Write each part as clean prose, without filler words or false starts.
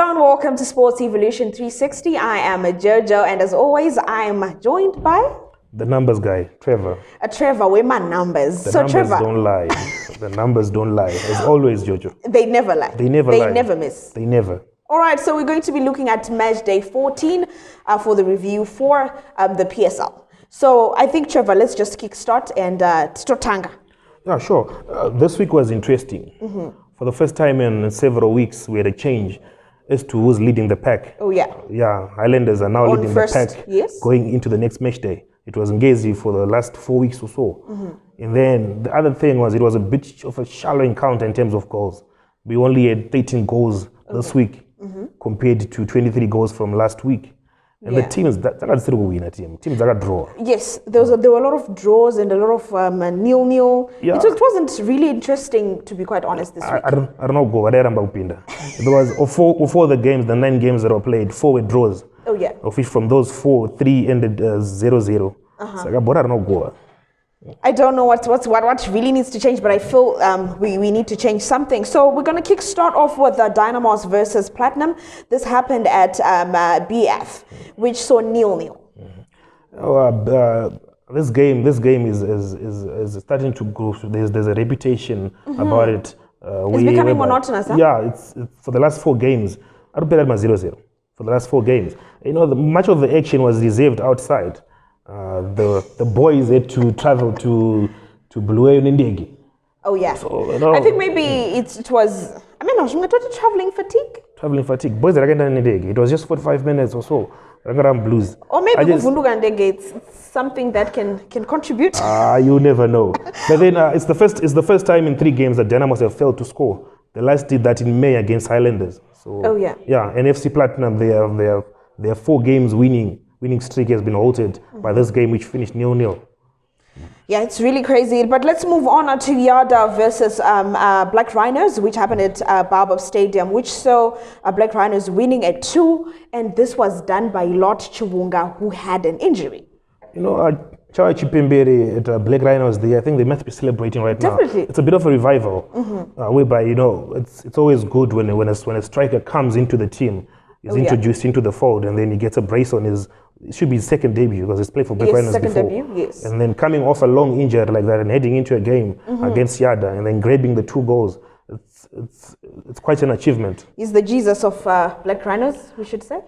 Hello and welcome to Sports Evolution 360. I am Jojo, and as always, I am joined by the numbers guy, Trevor. Trevor, where my numbers? The numbers Trevor, don't lie. The numbers don't lie. As always, Jojo. They never lie. They never lie. They never miss. They never. All right, so we're going to be looking at Matchday 14 for the review for the PSL. So I think, Trevor, let's just kickstart and Stotanga. Yeah, sure. This week was interesting. For the first time in several weeks, we had a change as to who's leading the pack. Oh, yeah. Yeah, Highlanders are now leading first, the pack yes. going into the next match day. It was Ngezi for the last 4 weeks or so. And then the other thing was it was a bit of a shallow encounter in terms of goals. We only had 13 goals this week compared to 23 goals from last week. And the teams that still win a team. Teams that draw. Yes, there were a lot of draws and a lot of nil-nil. Yeah. It wasn't really interesting, to be quite honest, this week. I don't know. Go Upinda. There was of four the games, the 9 games that were played, 4 were draws. Oh yeah. Of which from those 4, 3 ended 0-0. So I don't know. Go. I don't know what really needs to change, but I feel we need to change something. So we're going to start off with Dynamos versus Platinum. This happened at BF, which saw 0-0. This game is starting to go. There's a reputation about it. It's becoming monotonous. Huh? Yeah, it's for the last 4 games. I don't pay that much 0-0 for the last 4 games. You know, much of the action was reserved outside. The boys had to travel to Blueyo Ndege. Oh yeah. So, you know, I think maybe it was. I mean, I was traveling fatigue. Traveling fatigue. Boys are getting Ndege. It was just 45 minutes or so. Blues. Or maybe it's something that can contribute. You never know. But then it's the first time in 3 games that Dynamos have failed to score. The last did that in May against Highlanders. So oh yeah. Yeah, and FC Platinum they have 4 games winning streak has been halted by this game, which finished 0-0. Yeah, it's really crazy. But let's move on to Yada versus Black Rhinos, which happened at Baobab Stadium, which saw Black Rhinos winning at 2, and this was done by Lot Chiwunga, who had an injury. You know, Chawa Chipembere at Black Rhinos, I think they must be celebrating right now. Definitely. It's a bit of a revival, whereby, you know, it's always good when a striker comes into the team, is introduced into the fold, and then he gets a brace on it should be his second debut because he's played for Black Rhinos before. Debut, yes. And then coming off a long injury like that and heading into a game against Yada and then grabbing the 2 goals, it's quite an achievement. He's the Jesus of Black Rhinos, we should say.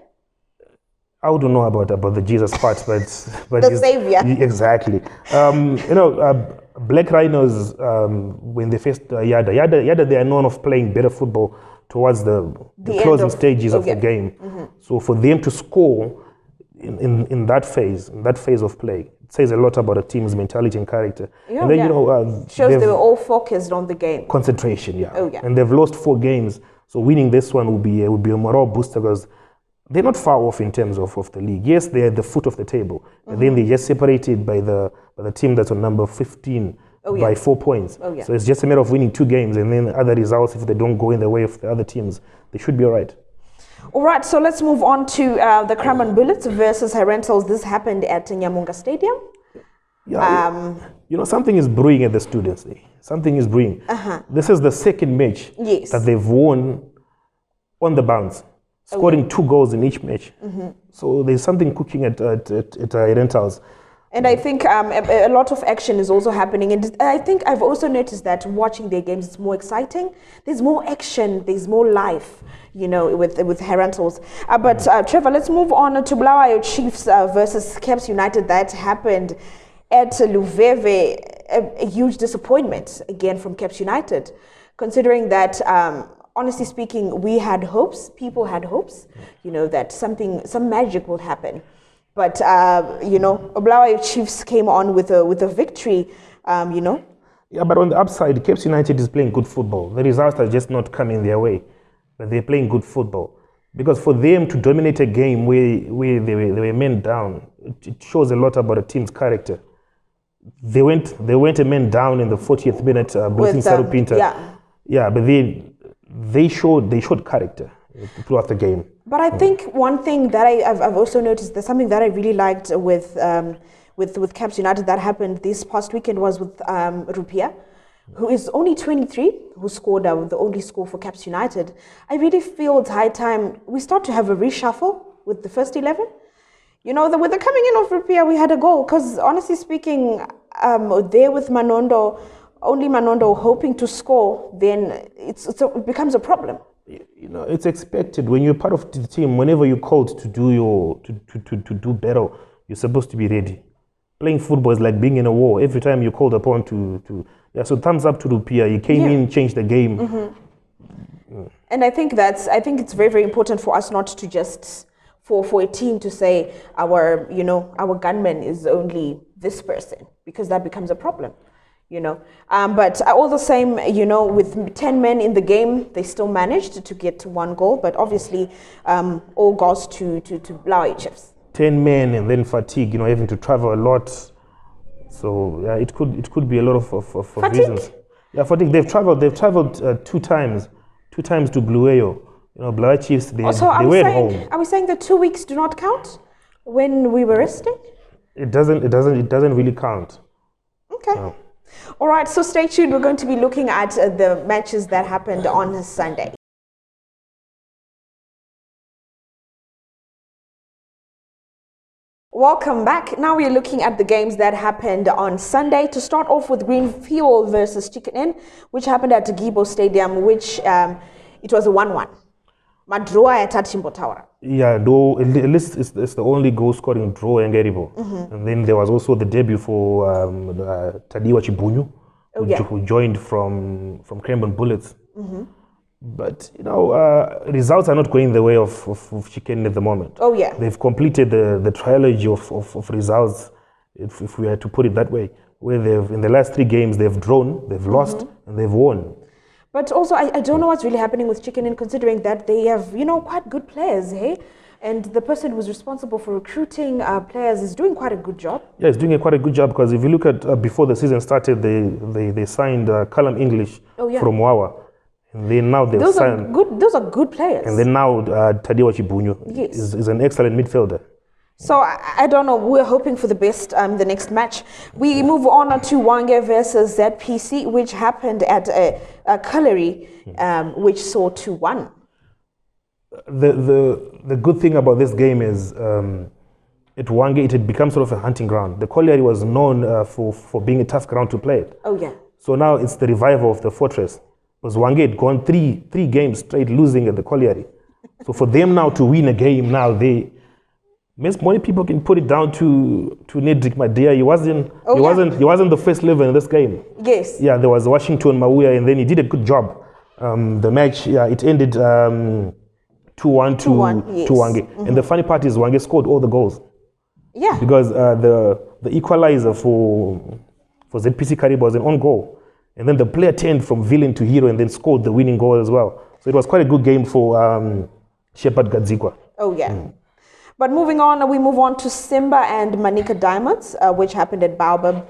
I wouldn't know about the Jesus part, but the savior. Exactly. You know, Black Rhinos when they faced Yada, they are known of playing better football towards the closing stages of the game. So for them to score in that phase of play, it says a lot about a team's mentality and character. Yeah, and then you know, shows they were all focused on the game. Concentration, yeah. Oh yeah. And they've lost 4 games, so winning this one will be a morale booster because they're not far off in terms of the league. Yes, they're at the foot of the table, and then they're just separated by the team that's on number 15 by 4 points. Oh, yeah. So it's just a matter of winning 2 games, and then other results, if they don't go in the way of the other teams, they should be all right. All right, so let's move on to the Craman Bullets versus Herentals. This happened at Nyamunga Stadium. Yeah, you know, something is brewing at the Students' Day. Something is brewing. This is the second match that they've won on the bounce, scoring 2 goals in each match. So there's something cooking at Herentals. And I think a lot of action is also happening. And I think I've also noticed that watching their games is more exciting. There's more action. There's more life, you know, with Herentals. But Trevor, let's move on to Bulawayo Chiefs versus Caps United. That happened at Luveve. A huge disappointment, again, from Caps United, considering that, honestly speaking, we had hopes. People had hopes, you know, that some magic will happen. But, you know, Bulawayo Chiefs came on with a victory, you know. Yeah, but on the upside, Cape United is playing good football. The results are just not coming their way, but they're playing good football. Because for them to dominate a game where they were men down, it shows a lot about a team's character. They went a man down in the 40th minute, Blessing Sarupinta. Yeah, but they showed character throughout the game. But I think one thing that I've also noticed, there's something that I really liked with Caps United that happened this past weekend was with Rupia. who is only 23, who scored the only score for Caps United. I really feel it's high time we start to have a reshuffle with the first 11. You know, with the coming in of Rupia, we had a goal. Because honestly speaking, there with Manondo, only Manondo hoping to score, then it becomes a problem. You know, it's expected when you're part of the team. Whenever you're called to do to do better, you're supposed to be ready. Playing football is like being in a war. Every time you're called upon to so thumbs up to Rupia. He came in, changed the game. And I think it's very, very important for us not to just for a team to say our gunman is only this person, because that becomes a problem. But all the same, with 10 men in the game, they still managed to get to one goal. But obviously, all goes to Blaue Chiefs. 10 men and then fatigue, having to travel a lot. So yeah, it could be a lot of reasons. Yeah, fatigue. They've traveled two times to Blueyo. Blaue Chiefs. They were at home. Are we saying that 2 weeks do not count when we were resting? It doesn't really count. Okay. No. All right, so stay tuned. We're going to be looking at the matches that happened on Sunday. Welcome back. Now we're looking at the games that happened on Sunday. To start off with Green Fuel versus Chicken Inn, which happened at Gibo Stadium, which it was a 1-1. Madroa at Chimbo Tower. Yeah, though at least it's the only goal scoring draw in Garibo. And then there was also the debut for Tadiwa Chibunyu, who joined from Cranbourne Bullets. But results are not going the way of Chicken at the moment. Oh yeah, they've completed the trilogy of results, if we are to put it that way, where they've in the last 3 games they've drawn, they've lost, and they've won. But also, I don't know what's really happening with Chicken Inn, considering that they have, quite good players, hey? And the person who's responsible for recruiting players is doing quite a good job. Yeah, he's doing quite a good job, because if you look at before the season started, they signed Callum English from Wawa. And then now they've signed... Those are good players. And then now Tadiwa Chibunyu is an excellent midfielder. So I don't know. We're hoping for the best the next match. We move on to Wange versus ZPC, which happened at a Colliery, which saw 2-1. The good thing about this game is at Wange it had become sort of a hunting ground. The Colliery was known for being a tough ground to play. Oh yeah. So now it's the revival of the fortress. Because Wange had gone three games straight losing at the Colliery. So for them now to win a game now, many people can put it down to Nedrick Madea. He wasn't the first level in this game. Yes. Yeah, there was Washington Mawuya, and then he did a good job. The match, it ended 2-1 to Wange. And the funny part is Wange scored all the goals. Yeah. Because the equalizer for ZPC Kariba was an own goal. And then the player turned from villain to hero and then scored the winning goal as well. So it was quite a good game for Shepard Gadzikwa. Oh yeah. But moving on, we move on to Simba and Manika Diamonds, which happened at Baobab,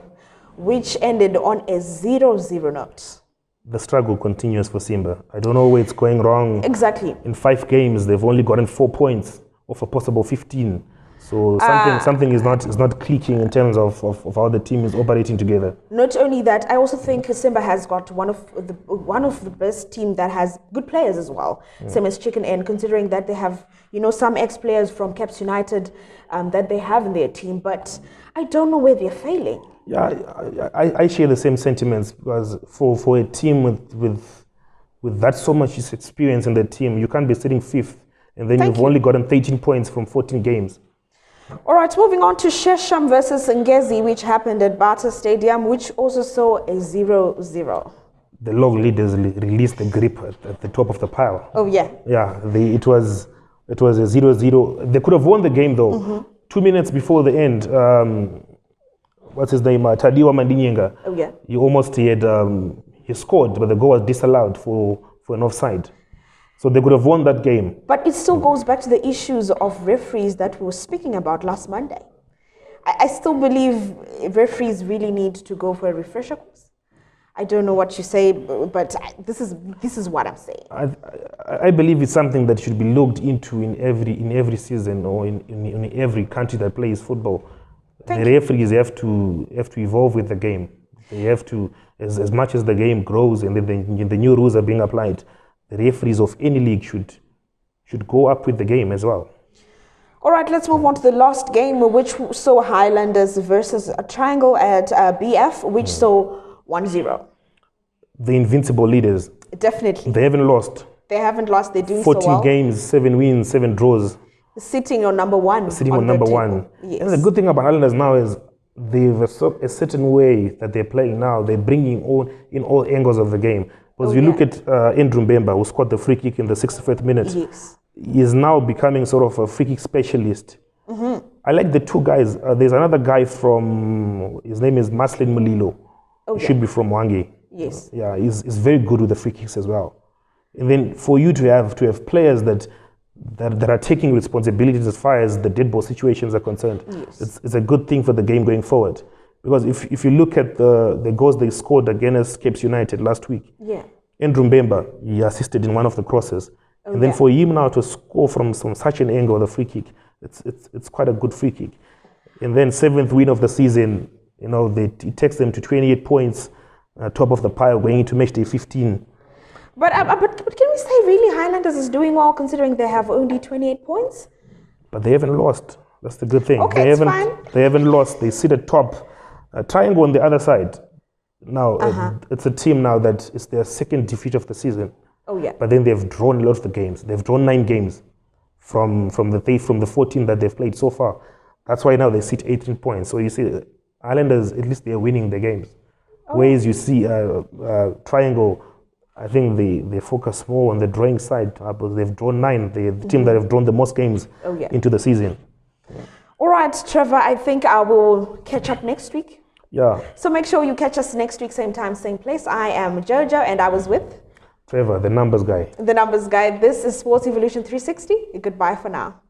which ended on a 0-0 note. The struggle continues for Simba. I don't know where it's going wrong. Exactly. In 5 games, they've only gotten 4 points of a possible 15. So something is not clicking in terms of how the team is operating together. Not only that, I also think Simba has got one of the best team that has good players as well. Same as Chicken Inn, considering that they have some ex-players from Caps United that they have in their team. But I don't know where they're failing. Yeah, I share the same sentiments, because for a team with that so much experience in the team, you can't be sitting 5th and then you've only gotten 13 points from 14 games. All right, moving on to Shesham versus Ngezi, which happened at Bata Stadium, which also saw a 0-0. The log leaders released the grip at the top of the pile. Oh yeah. Yeah, it was a 0-0. They could have won the game though. 2 minutes before the end, what's his name? Tadiwa Mandinyenga. Oh yeah. He scored, but the goal was disallowed for an offside. So they could have won that game. But it still goes back to the issues of referees that we were speaking about last Monday. I still believe referees really need to go for a refresher course. I don't know what you say, but this is what I'm saying. I believe it's something that should be looked into in every season, or in every country that plays football. The referees have to evolve with the game. They have to, as much as the game grows and the new rules are being applied, the referees of any league should go up with the game as well. All right, let's move on to the last game, which saw Highlanders versus a Triangle at BF, which saw 1-0. The invincible leaders. Definitely. They haven't lost. They haven't lost. They're doing 40 so well. games, 7 wins, 7 draws. Sitting on number one. Sitting on number one. Yes. And the good thing about Highlanders now is they've a certain way that they're playing now. They're bringing in all angles of the game. Because you look at Ndawana, who scored the free kick in the 65th minute. Yes. He is now becoming sort of a free kick specialist. I like the two guys. There's another guy from, his name is Maslin Mulilo. He should be from Wangi. Yes. Yeah, he's very good with the free kicks as well. And then for you to have players that are taking responsibilities as far as the dead ball situations are concerned, it's a good thing for the game going forward. Because if you look at the goals they scored against Cape United last week, Ndawana, he assisted in one of the crosses. And then for him now to score from such an angle, the free kick, it's quite a good free kick. And then 7th win of the season, it takes them to 28 points, top of the pile, going into Matchday 15. But can we say really Highlanders is doing well considering they have only 28 points? But they haven't lost. That's the good thing. Okay, it's fine. They haven't lost. They sit at top. Triangle on the other side. Now, it's a team now that is their second defeat of the season. Oh yeah. But then they've drawn a lot of the games. They've drawn 9 games from the 14 that they've played so far. That's why now they sit 18 points. So you see, Islanders, at least they're winning the games. Whereas you see Triangle, I think they focus more on the drawing side. But they've drawn 9. The team that have drawn the most games into the season. All right, Trevor, I think I will catch up next week. Yeah. So make sure you catch us next week, same time, same place. I am Jojo, and I was with Trevor, the numbers guy. The numbers guy. This is Sports Evolution 360. Goodbye for now.